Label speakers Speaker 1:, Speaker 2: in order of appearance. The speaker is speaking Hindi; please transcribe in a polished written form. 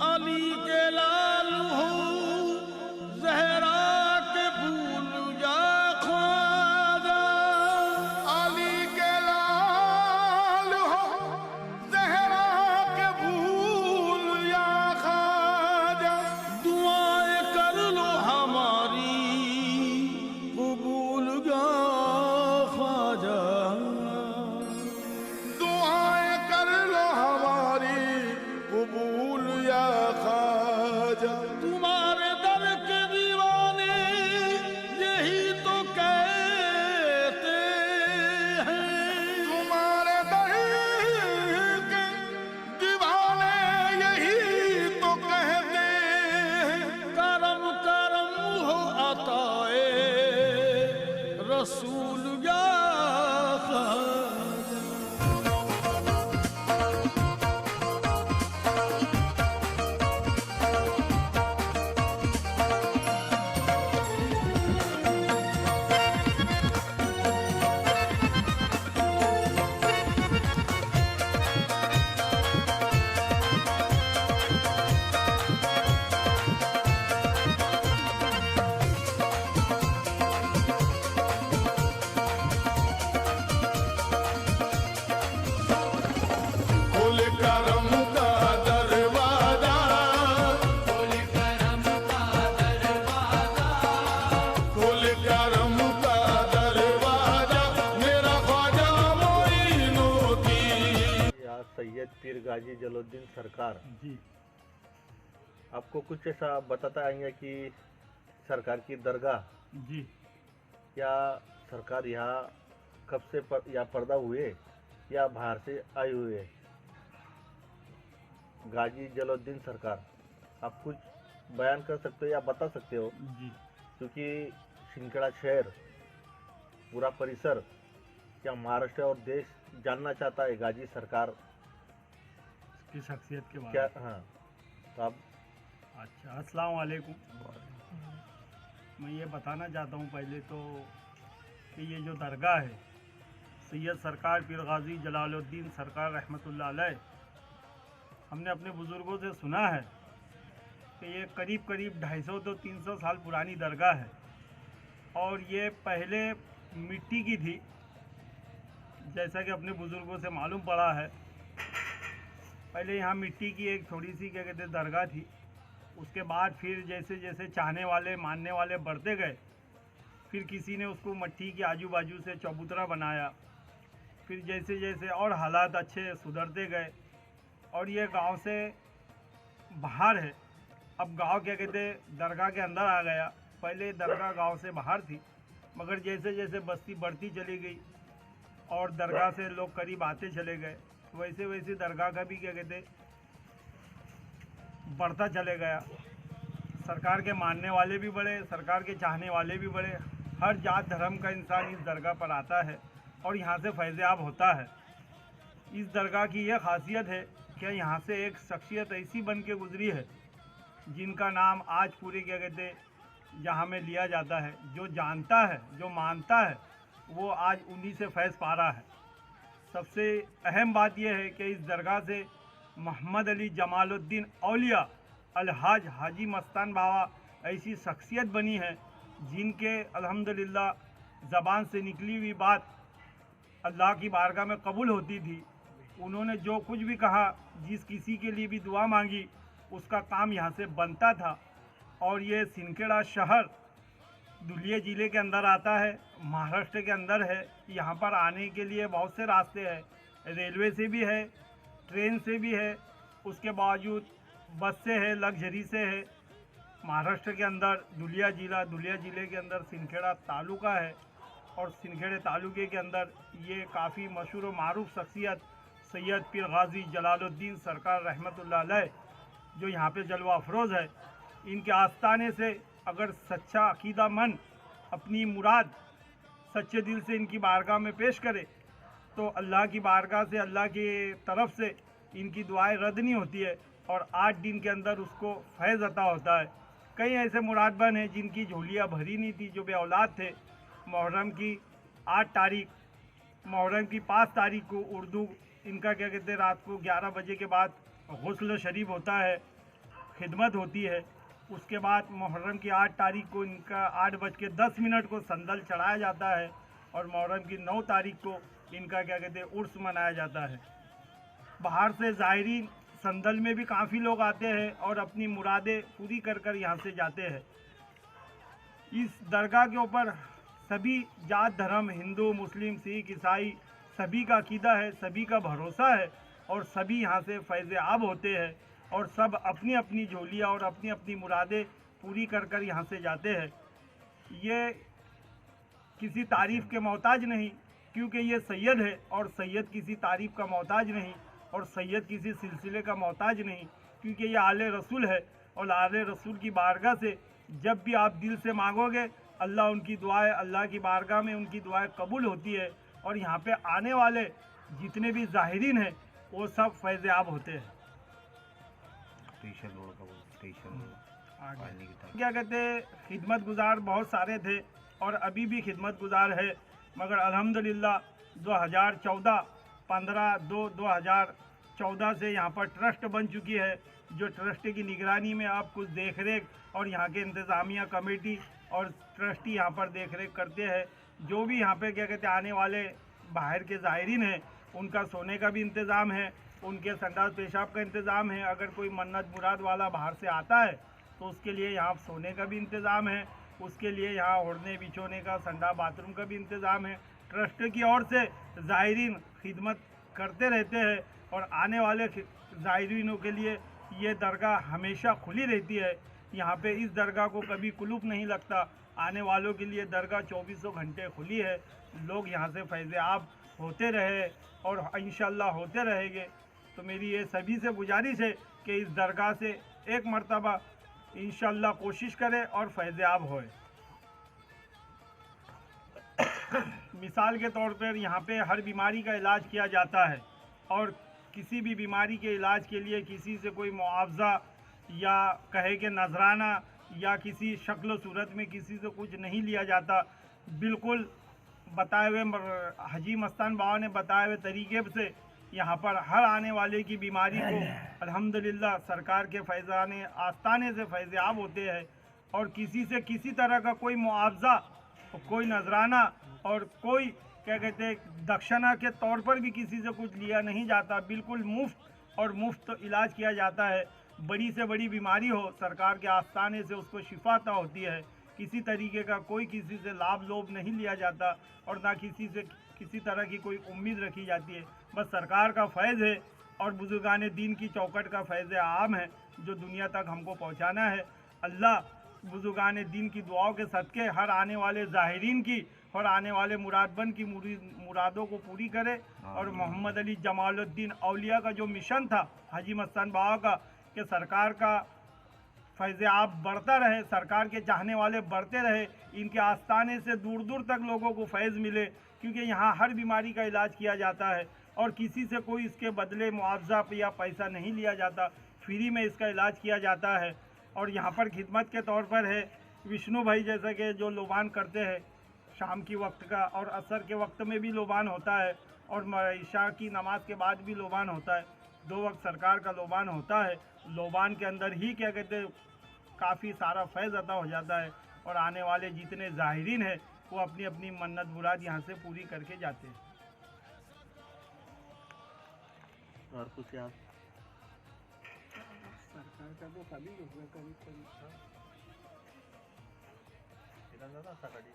Speaker 1: अली के लाल हो जहरा के भूल जा ख्वाजा।
Speaker 2: अली के लाल हो जहरा के भूल या ख्वाजा।
Speaker 1: दुआएं कर लो हमारी कबूल जा ख्वाजा।
Speaker 2: दुआएं कर लो हमारी कबूल या ख्वाजा।
Speaker 1: तुम्हारे दर के दीवाने यही तो कहते हैं।
Speaker 2: तुम्हारे दर के दीवाने यही तो कहते हैं।
Speaker 1: करम करम हो अताए रसूल या ख्वाजा।
Speaker 2: खुल करम का दरवाजा।
Speaker 1: खुल करम का दरवाजा।
Speaker 2: खुल करम का दरवाजा मेरा ख्वाजा मोइनुद्दीन।
Speaker 3: या सैयद पीर गाजी जलालुद्दीन सरकार
Speaker 4: जी
Speaker 3: आपको कुछ ऐसा बताता आएंगे कि सरकार की दरगाह
Speaker 4: जी
Speaker 3: या सरकार यहाँ कब से या पर्दा हुए या बाहर से आए हुए। गाजी जलालुद्दीन सरकार आप कुछ बयान कर सकते हो या बता सकते हो,
Speaker 4: जी
Speaker 3: क्योंकि शिंदखेड़ा शहर पूरा परिसर या महाराष्ट्र और देश जानना चाहता है गाजी सरकार
Speaker 4: की शख्सियत के बारे
Speaker 3: क्या।
Speaker 4: में।
Speaker 3: हाँ, तो आप
Speaker 4: अच्छा, अस्सलाम वालेकुम। मैं ये बताना चाहता हूँ पहले तो कि ये जो दरगाह है सैयद सरकार पीर गाजी जलालुद्दीन सरकार रहमतुल्लाह अलैह, हमने अपने बुज़ुर्गों से सुना है कि ये करीब करीब 250 तो 300 साल पुरानी दरगाह है और ये पहले मिट्टी की थी, जैसा कि अपने बुज़ुर्गों से मालूम पड़ा है। पहले यहाँ मिट्टी की एक थोड़ी सी क्या कहते हैं दरगाह थी। उसके बाद फिर जैसे जैसे चाहने वाले मानने वाले बढ़ते गए, फिर किसी ने उसको मट्टी के आजू बाजू से चबूतरा बनाया। फिर जैसे जैसे और हालात अच्छे सुधरते गए और ये गांव से बाहर है। अब गांव क्या कहते हैं दरगाह के अंदर आ गया। पहले दरगाह गांव से बाहर थी, मगर जैसे जैसे बस्ती बढ़ती चली गई और दरगाह से लोग करीब आते चले गए, वैसे वैसे दरगाह का भी क्या कहते बढ़ता चले गया। सरकार के मानने वाले भी बढ़े, सरकार के चाहने वाले भी बढ़े। हर जात धर्म का इंसान इस दरगाह पर आता है और यहाँ से फैज़याब होता है। इस दरगाह की यह खासियत है कि यहाँ से एक शख्सियत ऐसी बन के गुजरी है जिनका नाम आज पूरे क्या कहते यहाँ में लिया जाता है। जो जानता है, जो मानता है, वो आज उन्हीं से फैज़ पा रहा है। सबसे अहम बात यह है कि इस दरगाह से मोहम्मद अली जमालुद्दीन औलिया अलहाज हाजी मस्तान बाबा ऐसी शख्सियत बनी है जिनके अल्हम्दुलिल्लाह ज़बान से निकली हुई बात अल्लाह की बारगाह में कबूल होती थी। उन्होंने जो कुछ भी कहा, जिस किसी के लिए भी दुआ मांगी, उसका काम यहाँ से बनता था। और ये शिंदखेड़ा शहर धुलिया ज़िले के अंदर आता है, महाराष्ट्र के अंदर है। यहाँ पर आने के लिए बहुत से रास्ते हैं, रेलवे से भी है, ट्रेन से भी है, उसके बावजूद बस से है, लग्जरी से है। महाराष्ट्र के अंदर धुलिया ज़िले के अंदर शिंदखेड़ा तालुका है और शिंदखेड़े तालुके के अंदर ये काफ़ी मशहूर व मारूफ शख्सियत सैयद पीर गाजी जलालुद्दीन सरकार रहमतुल्लाह अलैह जो यहाँ पे जलवा अफरोज़ है। इनके आस्थाने से अगर सच्चा अकीदामंद अपनी मुराद सच्चे दिल से इनकी बारगाह में पेश करे तो अल्लाह की बारगाह से, अल्लाह की तरफ से इनकी दुआएं रद्द नहीं होती है और 8 दिन के अंदर उसको फैज़ अता होता है। कई ऐसे मुरादबन हैं जिनकी झोलियाँ भरी नहीं थी, जो बे औलाद थे। मुहर्रम की 8 तारीख मुहर्रम की 5 तारीख को उर्दू इनका क्या कहते हैं रात को 11 बजे के बाद गुस्ल शरीफ होता है, खिदमत होती है। उसके बाद मुहर्रम की 8 तारीख को इनका 8:10 को संदल चढ़ाया जाता है और मुहर्रम की 9 तारीख को इनका क्या कहते हैं उर्स मनाया जाता है। बाहर से ज़ायरीन संदल में भी काफ़ी लोग आते हैं और अपनी मुरादें पूरी कर कर यहाँ से जाते हैं। इस दरगाह के ऊपर सभी जात धर्म, हिंदू, मुस्लिम, सिख, ईसाई सभी का अकीदा है, सभी का भरोसा है और सभी यहाँ से फैज़ आब होते हैं और सब अपनी अपनी झोलियाँ और अपनी अपनी मुरादें पूरी कर कर यहाँ से जाते हैं। ये किसी तारीफ़ के मोहताज नहीं, क्योंकि ये सैयद है और सैयद किसी तारीफ़ का मोहताज नहीं और सैयद किसी सिलसिले का मोहताज नहीं, क्योंकि ये आले रसूल है और आले रसूल की बारगाह से जब भी आप दिल से मांगोगे अल्लाह उनकी दुआएं, अल्लाह की बारगाह में उनकी दुआएं कबूल होती है और यहाँ पे आने वाले जितने भी ज़ाहिरीन हैं वो सब फैज़ आब होते हैं। क्या कहते हैं खिदमत गुजार बहुत सारे थे और अभी भी खिदमत गुजार है, मगर अल्हम्दुलिल्लाह 15/2/2014 से यहाँ पर ट्रस्ट बन चुकी है, जो ट्रस्ट की निगरानी में आप कुछ देख रेख और यहाँ के इंतज़ामिया कमेटी और ट्रस्टी यहाँ पर देख रेख करते हैं। जो भी यहाँ पे क्या कहते हैं आने वाले बाहर के ज़ायरीन हैं उनका सोने का भी इंतज़ाम है, उनके संडास पेशाब का इंतज़ाम है। अगर कोई मन्नत मुराद वाला बाहर से आता है तो उसके लिए यहाँ सोने का भी इंतज़ाम है, उसके लिए यहाँ ओढ़ने बिछोने का, संडा बाथरूम का भी इंतज़ाम है। ट्रस्ट की ओर से ज़ायरीन खिदमत करते रहते हैं और आने वाले ज़ायरीनों के लिए ये दरगाह हमेशा खुली रहती है। यहाँ पे इस दरगाह को कभी कुलूप नहीं लगता। आने वालों के लिए दरगाह 24 घंटे खुली है। लोग यहाँ से फैज़ आब होते रहे और इंशाअल्लाह होते रहेंगे। तो मेरी ये सभी से गुजारिश है कि इस दरगाह से एक मर्तबा इंशाअल्लाह कोशिश करें और फैज़ आब होए। मिसाल के तौर पर यहाँ पे हर बीमारी का इलाज किया जाता है और किसी भी बीमारी के इलाज के लिए किसी से कोई मुआवजा या कहे कि नजराना या किसी शक्ल सूरत में किसी से कुछ नहीं लिया जाता। बिल्कुल बताए हुए हाजी मस्तान बाबा ने बताए हुए तरीके से यहाँ पर हर आने वाले की बीमारी को अल्हम्दुलिल्लाह सरकार के फैज़ाने आस्ताने से फैज़ आब होते हैं और किसी से किसी तरह का कोई मुआवजा, कोई नजराना और कोई क्या कहते हैं दक्षिणा के तौर पर भी किसी से कुछ लिया नहीं जाता। बिल्कुल मुफ्त और मुफ्त इलाज किया जाता है। बड़ी से बड़ी बीमारी हो सरकार के आस्ताने से उसको शिफा अता होती है। किसी तरीके का कोई किसी से लाभ लोभ नहीं लिया जाता और ना किसी से किसी तरह की कोई उम्मीद रखी जाती है। बस सरकार का फैज़ है और बुजुर्गान दीन की चौकट का फैज़ आम है जो दुनिया तक हमको पहुंचाना है। अल्लाह बुजुर्गान दीन की दुआओं के सदक़े हर आने वाले ज़ाहिरीन की और आने वाले मुरादबन की मुरादों को पूरी करे और मोहम्मद अली जमालुद्दीन औलिया का जो मिशन था हाजी मस्तान बाबा का कि सरकार का फैज़ आब बढ़ता रहे, सरकार के चाहने वाले बढ़ते रहे, इनके आस्ताने से दूर दूर तक लोगों को फैज़ मिले, क्योंकि यहाँ हर बीमारी का इलाज किया जाता है और किसी से कोई इसके बदले मुआवजा या पैसा नहीं लिया जाता। फ्री में इसका इलाज किया जाता है। और यहाँ पर खिदमत के तौर पर है विष्णु भाई जैसा कि जो लोबान करते हैं शाम की वक्त का और असर के वक्त में भी लोबान होता है और इशा की नमाज के बाद भी लोबान होता है। 2 वक्त सरकार का लोबान होता है। लोबान के अंदर ही क्या कहते हैं काफ़ी सारा फैज़ अता हो जाता है और आने वाले जितने ज़ाहिरीन हैं वो अपनी अपनी मन्नत मुराद यहाँ से पूरी करके जाते हैं।
Speaker 3: और कुछ याद
Speaker 4: सरकार का तो सभी लोग करीब
Speaker 3: सकाळी